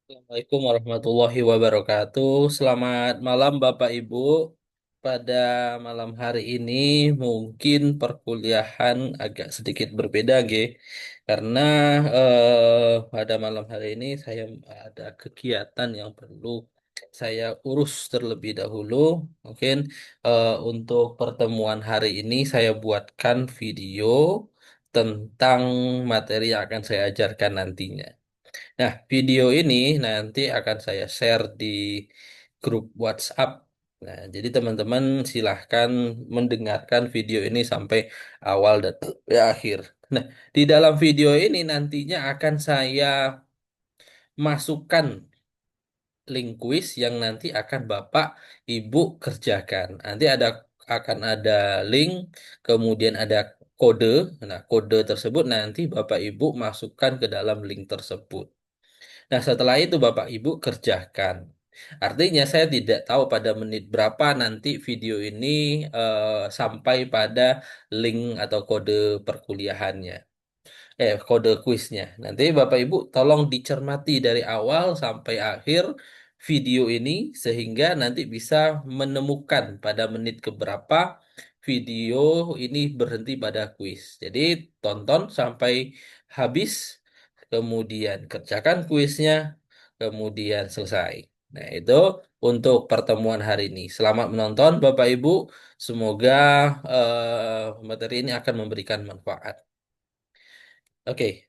Assalamualaikum warahmatullahi wabarakatuh. Selamat malam Bapak Ibu. Pada malam hari ini mungkin perkuliahan agak sedikit berbeda, G. Karena pada malam hari ini saya ada kegiatan yang perlu saya urus terlebih dahulu. Mungkin untuk pertemuan hari ini saya buatkan video tentang materi yang akan saya ajarkan nantinya. Nah, video ini nanti akan saya share di grup WhatsApp. Nah, jadi teman-teman silahkan mendengarkan video ini sampai awal dan akhir. Nah, di dalam video ini nantinya akan saya masukkan link quiz yang nanti akan Bapak Ibu kerjakan. Nanti akan ada link, kemudian ada kode. Nah, kode tersebut nanti Bapak Ibu masukkan ke dalam link tersebut. Nah, setelah itu Bapak Ibu kerjakan. Artinya saya tidak tahu pada menit berapa nanti video ini sampai pada link atau kode perkuliahannya. Kode kuisnya. Nanti Bapak Ibu tolong dicermati dari awal sampai akhir video ini sehingga nanti bisa menemukan pada menit keberapa video ini berhenti pada kuis. Jadi tonton sampai habis, kemudian kerjakan kuisnya, kemudian selesai. Nah, itu untuk pertemuan hari ini. Selamat menonton Bapak Ibu. Semoga materi ini akan memberikan manfaat. Oke.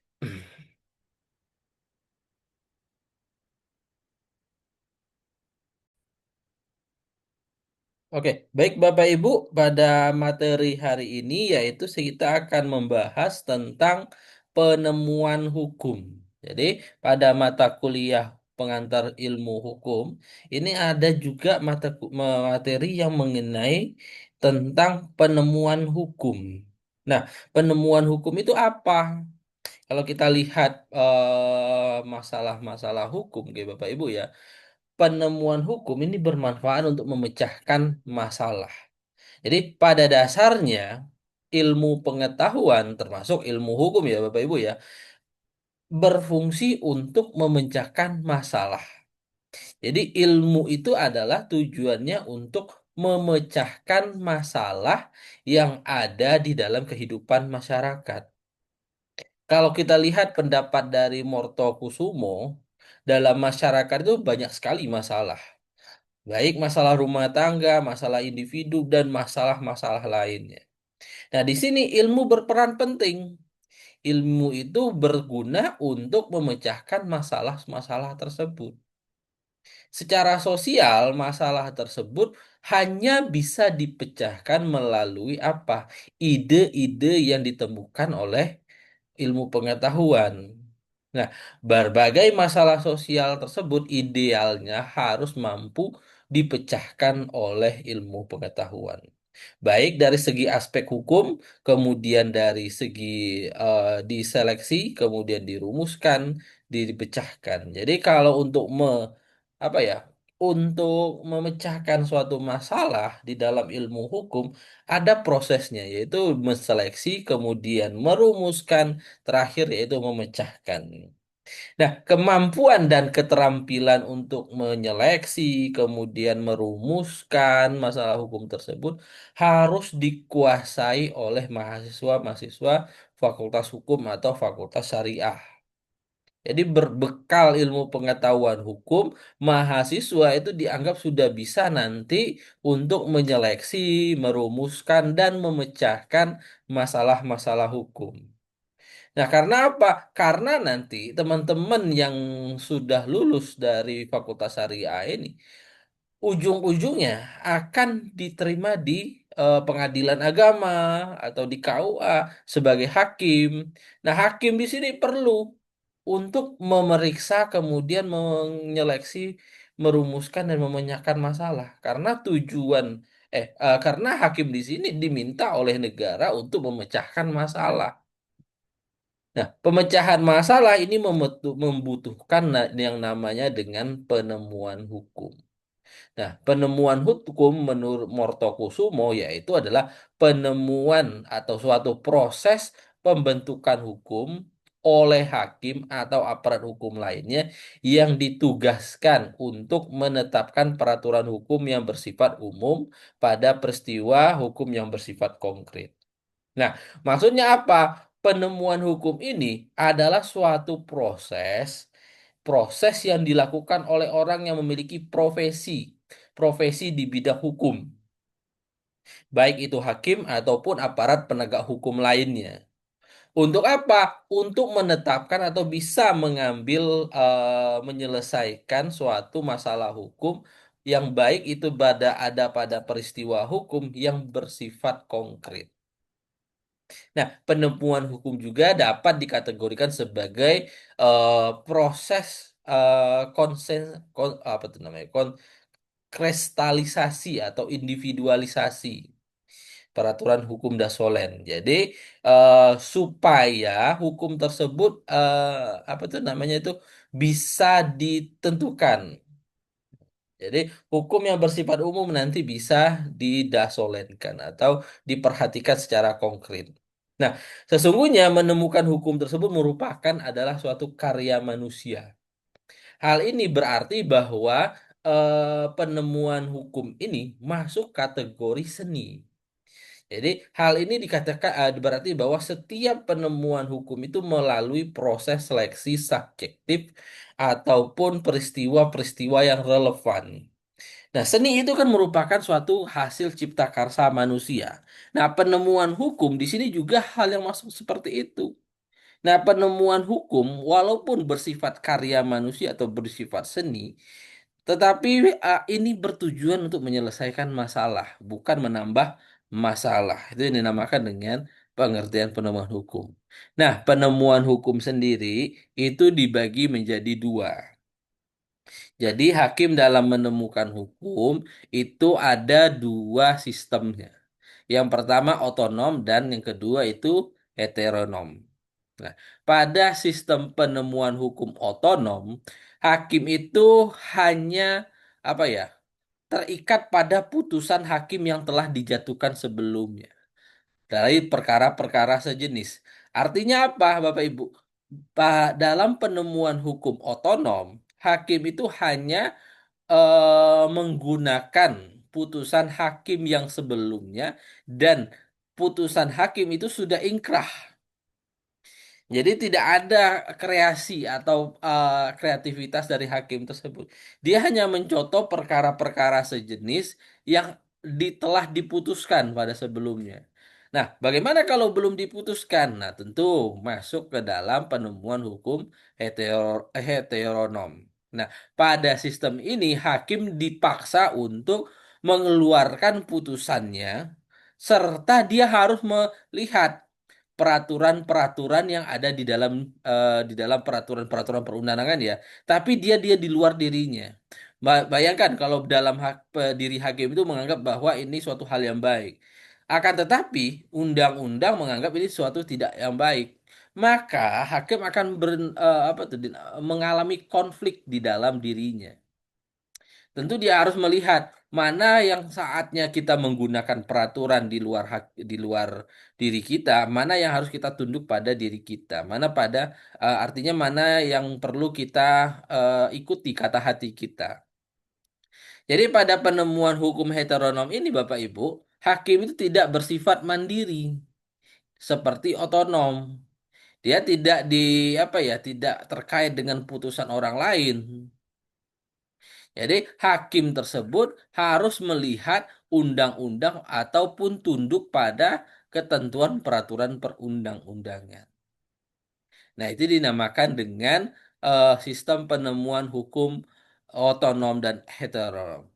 Oke, baik Bapak Ibu, pada materi hari ini yaitu kita akan membahas tentang penemuan hukum. Jadi, pada mata kuliah pengantar ilmu hukum, ini ada juga materi yang mengenai tentang penemuan hukum. Nah, penemuan hukum itu apa? Kalau kita lihat masalah-masalah hukum, gitu Bapak Ibu ya, penemuan hukum ini bermanfaat untuk memecahkan masalah. Jadi pada dasarnya ilmu pengetahuan termasuk ilmu hukum ya Bapak Ibu ya berfungsi untuk memecahkan masalah. Jadi ilmu itu adalah tujuannya untuk memecahkan masalah yang ada di dalam kehidupan masyarakat. Kalau kita lihat pendapat dari Mortokusumo, dalam masyarakat itu banyak sekali masalah. Baik masalah rumah tangga, masalah individu, dan masalah-masalah lainnya. Nah, di sini ilmu berperan penting. Ilmu itu berguna untuk memecahkan masalah-masalah tersebut. Secara sosial, masalah tersebut hanya bisa dipecahkan melalui apa? Ide-ide yang ditemukan oleh ilmu pengetahuan. Nah, berbagai masalah sosial tersebut idealnya harus mampu dipecahkan oleh ilmu pengetahuan. Baik dari segi aspek hukum, kemudian dari segi diseleksi, kemudian dirumuskan, dipecahkan. Jadi kalau untuk apa ya, untuk memecahkan suatu masalah di dalam ilmu hukum ada prosesnya yaitu menseleksi, kemudian merumuskan, terakhir yaitu memecahkan. Nah, kemampuan dan keterampilan untuk menyeleksi, kemudian merumuskan masalah hukum tersebut harus dikuasai oleh mahasiswa-mahasiswa Fakultas Hukum atau Fakultas Syariah. Jadi berbekal ilmu pengetahuan hukum, mahasiswa itu dianggap sudah bisa nanti untuk menyeleksi, merumuskan, dan memecahkan masalah-masalah hukum. Nah, karena apa? Karena nanti teman-teman yang sudah lulus dari Fakultas Syariah ini, ujung-ujungnya akan diterima di pengadilan agama atau di KUA sebagai hakim. Nah, hakim di sini perlu untuk memeriksa, kemudian menyeleksi, merumuskan dan memecahkan masalah. Karena hakim di sini diminta oleh negara untuk memecahkan masalah. Nah, pemecahan masalah ini membutuhkan yang namanya dengan penemuan hukum. Nah, penemuan hukum menurut Mortokusumo yaitu adalah penemuan atau suatu proses pembentukan hukum oleh hakim atau aparat hukum lainnya yang ditugaskan untuk menetapkan peraturan hukum yang bersifat umum pada peristiwa hukum yang bersifat konkret. Nah, maksudnya apa? Penemuan hukum ini adalah suatu proses yang dilakukan oleh orang yang memiliki profesi di bidang hukum, baik itu hakim ataupun aparat penegak hukum lainnya. Untuk apa? Untuk menetapkan atau bisa mengambil menyelesaikan suatu masalah hukum yang baik itu ada pada peristiwa hukum yang bersifat konkret. Nah, penemuan hukum juga dapat dikategorikan sebagai proses apa itu namanya? Kristalisasi atau individualisasi peraturan hukum Dasolen. Jadi supaya hukum tersebut apa itu namanya itu bisa ditentukan. Jadi hukum yang bersifat umum nanti bisa didasolenkan atau diperhatikan secara konkret. Nah, sesungguhnya menemukan hukum tersebut merupakan adalah suatu karya manusia. Hal ini berarti bahwa penemuan hukum ini masuk kategori seni. Jadi hal ini dikatakan berarti bahwa setiap penemuan hukum itu melalui proses seleksi subjektif ataupun peristiwa-peristiwa yang relevan. Nah, seni itu kan merupakan suatu hasil cipta karsa manusia. Nah, penemuan hukum di sini juga hal yang masuk seperti itu. Nah, penemuan hukum walaupun bersifat karya manusia atau bersifat seni, tetapi ini bertujuan untuk menyelesaikan masalah, bukan menambah masalah. Itu yang dinamakan dengan pengertian penemuan hukum. Nah, penemuan hukum sendiri itu dibagi menjadi dua. Jadi hakim dalam menemukan hukum itu ada dua sistemnya. Yang pertama otonom dan yang kedua itu heteronom. Nah, pada sistem penemuan hukum otonom, hakim itu hanya apa ya, terikat pada putusan hakim yang telah dijatuhkan sebelumnya dari perkara-perkara sejenis. Artinya apa, Bapak Ibu? Dalam penemuan hukum otonom, hakim itu hanya menggunakan putusan hakim yang sebelumnya dan putusan hakim itu sudah ingkrah. Jadi tidak ada kreasi atau kreativitas dari hakim tersebut. Dia hanya mencontoh perkara-perkara sejenis yang telah diputuskan pada sebelumnya. Nah, bagaimana kalau belum diputuskan? Nah, tentu masuk ke dalam penemuan hukum heteronom. Nah, pada sistem ini hakim dipaksa untuk mengeluarkan putusannya serta dia harus melihat peraturan-peraturan yang ada di dalam peraturan-peraturan perundangan ya. Tapi dia di luar dirinya. Bayangkan kalau dalam diri hakim itu menganggap bahwa ini suatu hal yang baik. Akan tetapi undang-undang menganggap ini suatu tidak yang baik. Maka hakim akan apa tuh, mengalami konflik di dalam dirinya. Tentu dia harus melihat mana yang saatnya kita menggunakan peraturan di luar diri kita, mana yang harus kita tunduk pada diri kita, mana pada artinya mana yang perlu kita ikuti kata hati kita. Jadi pada penemuan hukum heteronom ini Bapak Ibu, hakim itu tidak bersifat mandiri seperti otonom. Dia tidak apa ya, tidak terkait dengan putusan orang lain. Jadi hakim tersebut harus melihat undang-undang ataupun tunduk pada ketentuan peraturan perundang-undangan. Nah, itu dinamakan dengan sistem penemuan hukum otonom dan heteronom.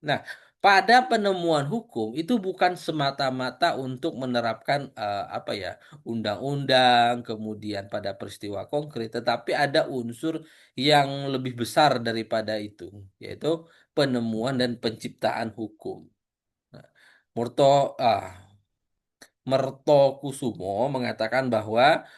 Nah, pada penemuan hukum itu bukan semata-mata untuk menerapkan apa ya, undang-undang, kemudian pada peristiwa konkret, tetapi ada unsur yang lebih besar daripada itu, yaitu penemuan dan penciptaan hukum. Nah, Murto Mertokusumo mengatakan bahwa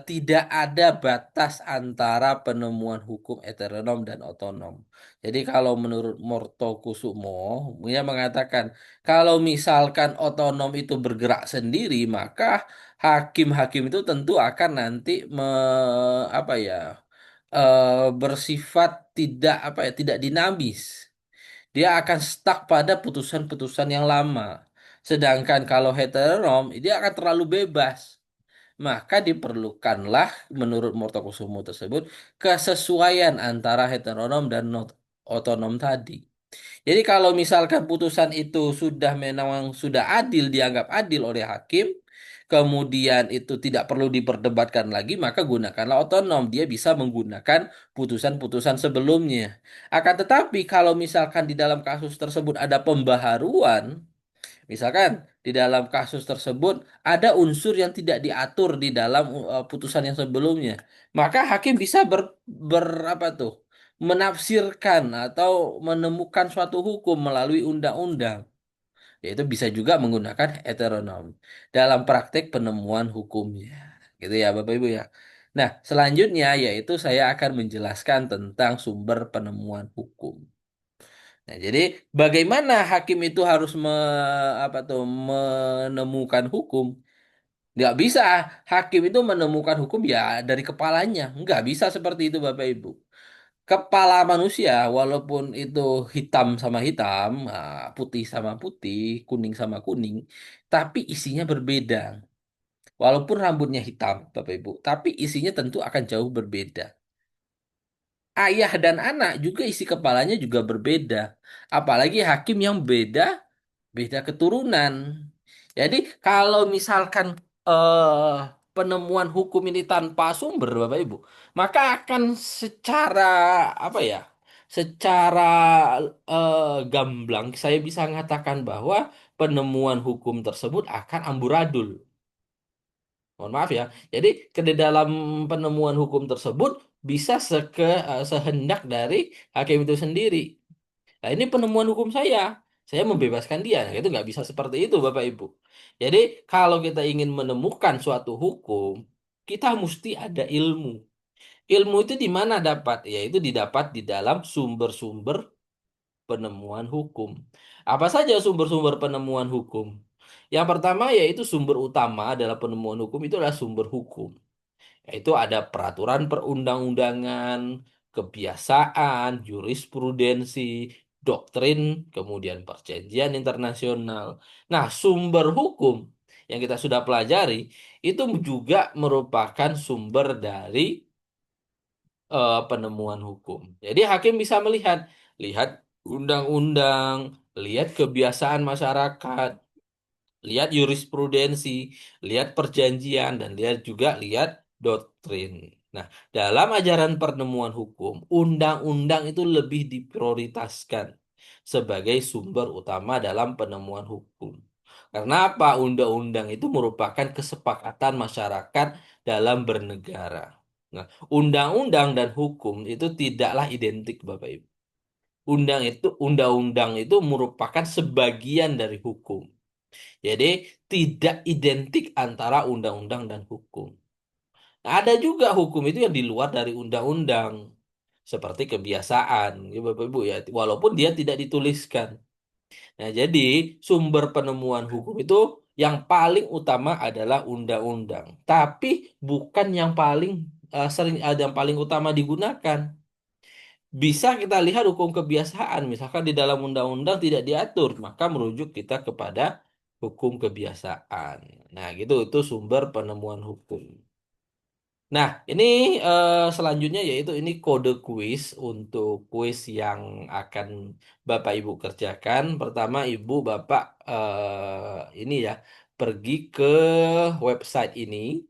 tidak ada batas antara penemuan hukum heteronom dan otonom. Jadi kalau menurut Mertokusumo, dia mengatakan kalau misalkan otonom itu bergerak sendiri, maka hakim-hakim itu tentu akan nanti apa ya bersifat tidak apa ya tidak dinamis. Dia akan stuck pada putusan-putusan yang lama. Sedangkan kalau heteronom, dia akan terlalu bebas. Maka diperlukanlah menurut Mortokusumo tersebut kesesuaian antara heteronom dan otonom tadi. Jadi kalau misalkan putusan itu sudah memang sudah adil, dianggap adil oleh hakim, kemudian itu tidak perlu diperdebatkan lagi, maka gunakanlah otonom. Dia bisa menggunakan putusan-putusan sebelumnya. Akan tetapi kalau misalkan di dalam kasus tersebut ada pembaharuan, misalkan di dalam kasus tersebut ada unsur yang tidak diatur di dalam putusan yang sebelumnya, maka hakim bisa apa tuh? Menafsirkan atau menemukan suatu hukum melalui undang-undang. Yaitu bisa juga menggunakan heteronom dalam praktek penemuan hukumnya. Gitu ya Bapak Ibu ya. Nah, selanjutnya yaitu saya akan menjelaskan tentang sumber penemuan hukum. Nah, jadi bagaimana hakim itu harus apa tuh menemukan hukum? Nggak bisa hakim itu menemukan hukum ya dari kepalanya. Nggak bisa seperti itu Bapak Ibu. Kepala manusia walaupun itu hitam sama hitam, putih sama putih, kuning sama kuning, tapi isinya berbeda. Walaupun rambutnya hitam, Bapak Ibu, tapi isinya tentu akan jauh berbeda. Ayah dan anak juga isi kepalanya juga berbeda. Apalagi hakim yang beda beda keturunan. Jadi kalau misalkan eh, penemuan hukum ini tanpa sumber, Bapak Ibu, maka akan secara apa ya? Secara gamblang saya bisa mengatakan bahwa penemuan hukum tersebut akan amburadul. Mohon maaf ya. Jadi ke dalam penemuan hukum tersebut bisa sehendak dari hakim itu sendiri. Nah, ini penemuan hukum saya. Saya membebaskan dia. Nah, itu nggak bisa seperti itu, Bapak Ibu. Jadi, kalau kita ingin menemukan suatu hukum, kita mesti ada ilmu. Ilmu itu di mana dapat? Yaitu didapat di dalam sumber-sumber penemuan hukum. Apa saja sumber-sumber penemuan hukum? Yang pertama yaitu sumber utama adalah penemuan hukum itu adalah sumber hukum. Yaitu ada peraturan perundang-undangan, kebiasaan, jurisprudensi, doktrin, kemudian perjanjian internasional. Nah, sumber hukum yang kita sudah pelajari itu juga merupakan sumber dari penemuan hukum. Jadi hakim bisa lihat undang-undang, lihat kebiasaan masyarakat, lihat jurisprudensi, lihat perjanjian, dan lihat doktrin. Nah, dalam ajaran penemuan hukum, undang-undang itu lebih diprioritaskan sebagai sumber utama dalam penemuan hukum. Karena apa? Undang-undang itu merupakan kesepakatan masyarakat dalam bernegara. Nah, undang-undang dan hukum itu tidaklah identik, Bapak Ibu. Undang-undang itu merupakan sebagian dari hukum. Jadi tidak identik antara undang-undang dan hukum. Nah, ada juga hukum itu yang di luar dari undang-undang, seperti kebiasaan, ya Bapak Ibu ya, walaupun dia tidak dituliskan. Nah, jadi sumber penemuan hukum itu yang paling utama adalah undang-undang, tapi bukan yang paling sering ada yang paling utama digunakan. Bisa kita lihat hukum kebiasaan, misalkan di dalam undang-undang tidak diatur, maka merujuk kita kepada hukum kebiasaan. Nah, gitu itu sumber penemuan hukum. Nah, ini selanjutnya yaitu ini kode kuis untuk kuis yang akan Bapak Ibu kerjakan. Pertama, Ibu Bapak ini ya pergi ke website ini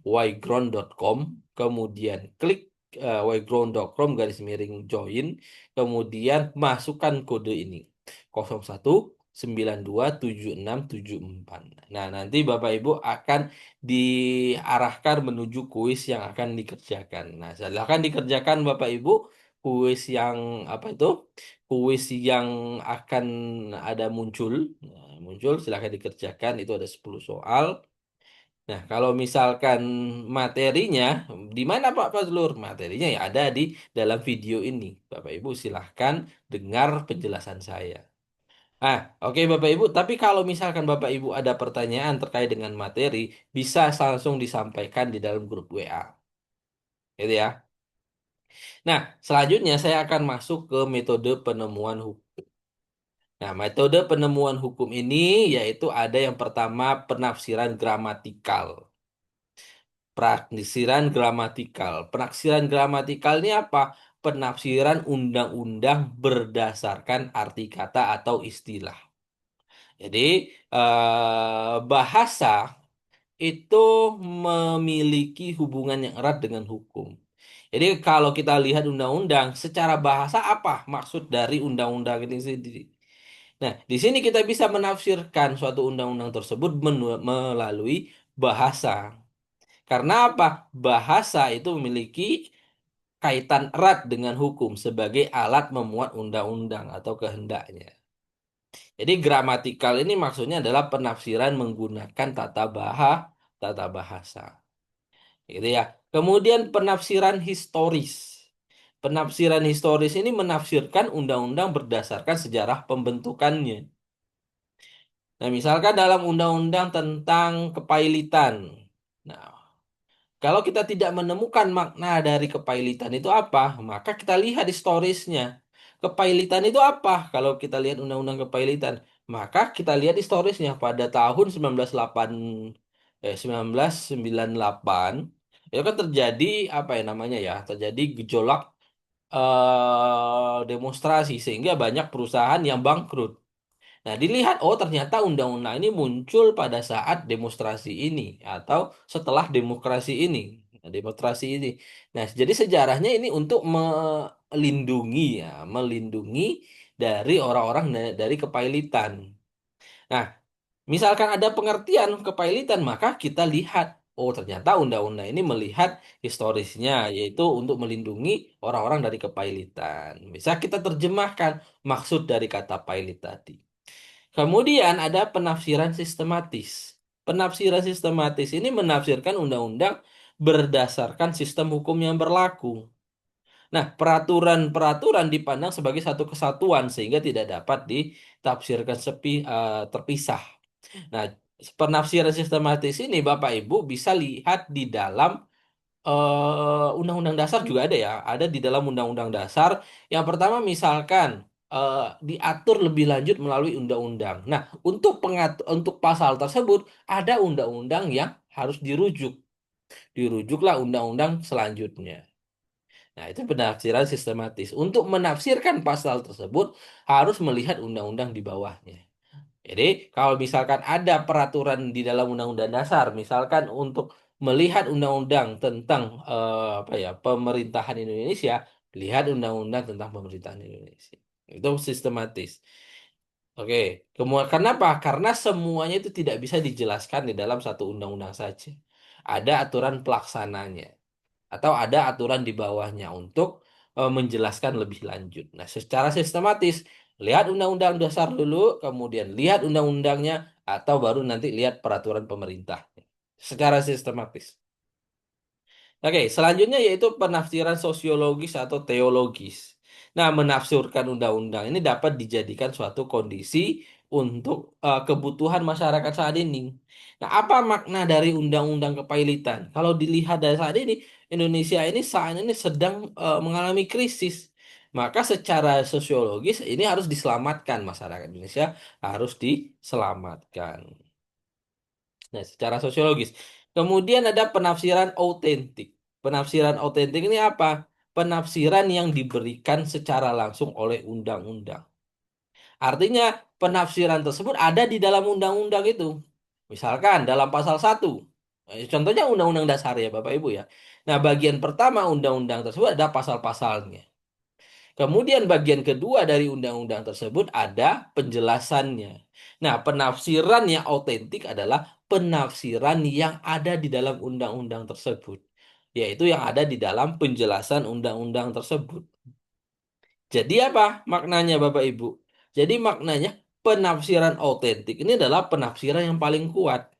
yground.com, kemudian klik yground.com garis miring join, kemudian masukkan kode ini 01927674. Nah, nanti Bapak Ibu akan diarahkan menuju kuis yang akan dikerjakan. Nah, silakan dikerjakan Bapak Ibu kuis yang apa itu? Kuis yang akan ada muncul. Nah, muncul silakan dikerjakan itu ada 10 soal. Nah, kalau misalkan materinya, di mana Pak Fazlur? Materinya ya ada di dalam video ini. Bapak Ibu silahkan dengar penjelasan saya. Oke Bapak Ibu, tapi kalau misalkan Bapak Ibu ada pertanyaan terkait dengan materi, bisa langsung disampaikan di dalam grup WA. Gitu ya. Nah, selanjutnya saya akan masuk ke metode penemuan hukum. Nah, metode penemuan hukum ini yaitu ada yang pertama penafsiran gramatikal. Penafsiran gramatikal ini apa? Penafsiran undang-undang berdasarkan arti kata atau istilah. Jadi, bahasa itu memiliki hubungan yang erat dengan hukum. Jadi kalau kita lihat undang-undang, secara bahasa apa maksud dari undang-undang ini sendiri? Nah, di sini kita bisa menafsirkan suatu undang-undang tersebut melalui bahasa. Karena apa? Bahasa itu memiliki kaitan erat dengan hukum sebagai alat memuat undang-undang atau kehendaknya. Jadi gramatikal ini maksudnya adalah penafsiran menggunakan tata bahasa. Gitu ya. Kemudian penafsiran historis. Penafsiran historis ini menafsirkan undang-undang berdasarkan sejarah pembentukannya. Nah, misalkan dalam undang-undang tentang kepailitan. Nah, kalau kita tidak menemukan makna dari kepailitan itu apa, maka kita lihat historisnya. Kepailitan itu apa? Kalau kita lihat undang-undang kepailitan, maka kita lihat historisnya pada tahun 1998 itu kan terjadi apa ya namanya ya, terjadi gejolak demonstrasi sehingga banyak perusahaan yang bangkrut. Nah, dilihat, oh ternyata undang-undang ini muncul pada saat demonstrasi ini atau setelah demokrasi ini. Nah, demonstrasi ini. Nah, jadi sejarahnya ini untuk melindungi ya, melindungi dari orang-orang dari kepailitan. Nah, misalkan ada pengertian kepailitan, maka kita lihat, oh ternyata undang-undang ini melihat historisnya, yaitu untuk melindungi orang-orang dari kepailitan. Bisa kita terjemahkan maksud dari kata pailit tadi. Kemudian ada penafsiran sistematis. Penafsiran sistematis ini menafsirkan undang-undang berdasarkan sistem hukum yang berlaku. Nah, peraturan-peraturan dipandang sebagai satu kesatuan sehingga tidak dapat ditafsirkan terpisah. Nah, penafsiran sistematis ini Bapak Ibu bisa lihat di dalam Undang-Undang Dasar juga ada ya, ada di dalam Undang-Undang Dasar. Yang pertama misalkan diatur lebih lanjut melalui undang-undang. Nah, untuk pasal tersebut ada undang-undang yang harus dirujuk. Dirujuklah undang-undang selanjutnya. Nah, itu penafsiran sistematis. Untuk menafsirkan pasal tersebut harus melihat undang-undang di bawahnya. Jadi, kalau misalkan ada peraturan di dalam Undang-Undang Dasar, misalkan untuk melihat undang-undang tentang apa ya pemerintahan Indonesia, lihat undang-undang tentang pemerintahan Indonesia. Itu sistematis. Oke, kemudian kenapa? Karena semuanya itu tidak bisa dijelaskan di dalam satu undang-undang saja. Ada aturan pelaksananya atau ada aturan di bawahnya untuk menjelaskan lebih lanjut. Nah, secara sistematis, lihat undang-undang dasar dulu, kemudian lihat undang-undangnya, atau baru nanti lihat peraturan pemerintah. Secara sistematis. Oke, selanjutnya yaitu penafsiran sosiologis atau teologis. Nah, menafsirkan undang-undang ini dapat dijadikan suatu kondisi untuk kebutuhan masyarakat saat ini. Nah, apa makna dari undang-undang kepailitan? Kalau dilihat dari saat ini, Indonesia ini saat ini sedang mengalami krisis. Maka secara sosiologis ini harus diselamatkan, masyarakat Indonesia harus diselamatkan. Nah, secara sosiologis. Kemudian ada penafsiran autentik. Penafsiran autentik ini apa? Penafsiran yang diberikan secara langsung oleh undang-undang. Artinya, penafsiran tersebut ada di dalam undang-undang itu. Misalkan dalam pasal 1. Contohnya undang-undang dasar ya Bapak Ibu ya. Nah, bagian pertama undang-undang tersebut ada pasal-pasalnya. Kemudian bagian kedua dari undang-undang tersebut ada penjelasannya. Nah, penafsiran yang otentik adalah penafsiran yang ada di dalam undang-undang tersebut, yaitu yang ada di dalam penjelasan undang-undang tersebut. Jadi apa maknanya Bapak Ibu? Jadi maknanya penafsiran otentik ini adalah penafsiran yang paling kuat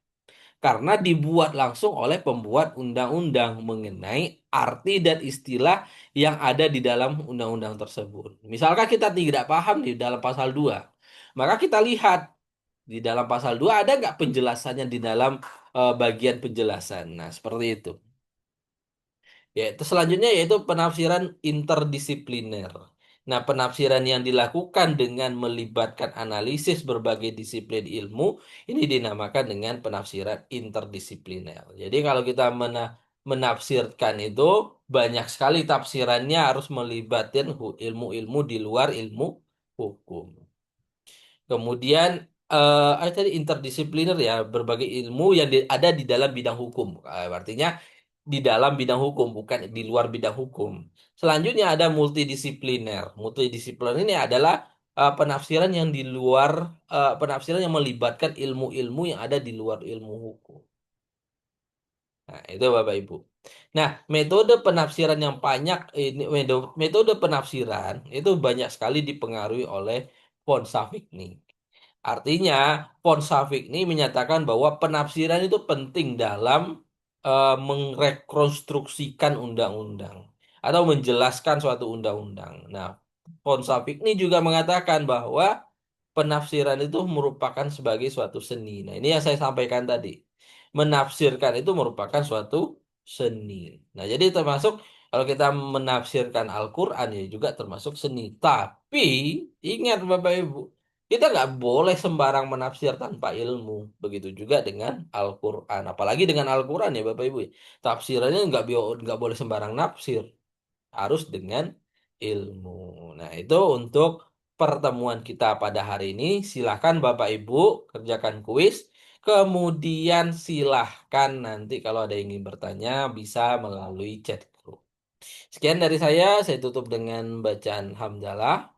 karena dibuat langsung oleh pembuat undang-undang mengenai arti dan istilah yang ada di dalam undang-undang tersebut. Misalkan kita tidak paham di dalam pasal 2, Maka kita lihat di dalam pasal 2 ada nggak penjelasannya di dalam bagian penjelasan. Nah, seperti itu. Yaitu selanjutnya yaitu penafsiran interdisipliner. Nah, penafsiran yang dilakukan dengan melibatkan analisis berbagai disiplin ilmu ini dinamakan dengan penafsiran interdisipliner. Jadi kalau kita menafsirkan itu banyak sekali tafsirannya harus melibatkan ilmu-ilmu di luar ilmu hukum. Kemudian tadi interdisipliner ya berbagai ilmu yang ada di dalam bidang hukum. Artinya di dalam bidang hukum bukan di luar bidang hukum. Selanjutnya ada multidisipliner. Multidisipliner ini adalah penafsiran yang di luar penafsiran yang melibatkan ilmu-ilmu yang ada di luar ilmu hukum. Nah, itu Bapak Ibu. Nah, metode penafsiran yang banyak ini metode penafsiran itu banyak sekali dipengaruhi oleh von Savigny. Artinya, Ponsavik ini menyatakan bahwa penafsiran itu penting dalam merekonstruksikan undang-undang atau menjelaskan suatu undang-undang. Nah, Ponsavik ini juga mengatakan bahwa penafsiran itu merupakan sebagai suatu seni. Nah, ini yang saya sampaikan tadi. Menafsirkan itu merupakan suatu seni. Nah, jadi termasuk kalau kita menafsirkan Al-Quran ya juga termasuk seni. Tapi ingat Bapak Ibu, kita nggak boleh sembarang menafsir tanpa ilmu. Begitu juga dengan Al-Quran. Apalagi dengan Al-Quran ya Bapak Ibu. Tafsirannya nggak boleh sembarang nafsir harus dengan ilmu. Nah, itu untuk pertemuan kita pada hari ini. Silahkan Bapak Ibu kerjakan kuis. Kemudian silahkan nanti kalau ada yang ingin bertanya bisa melalui chat group. Sekian dari saya tutup dengan bacaan hamdalah.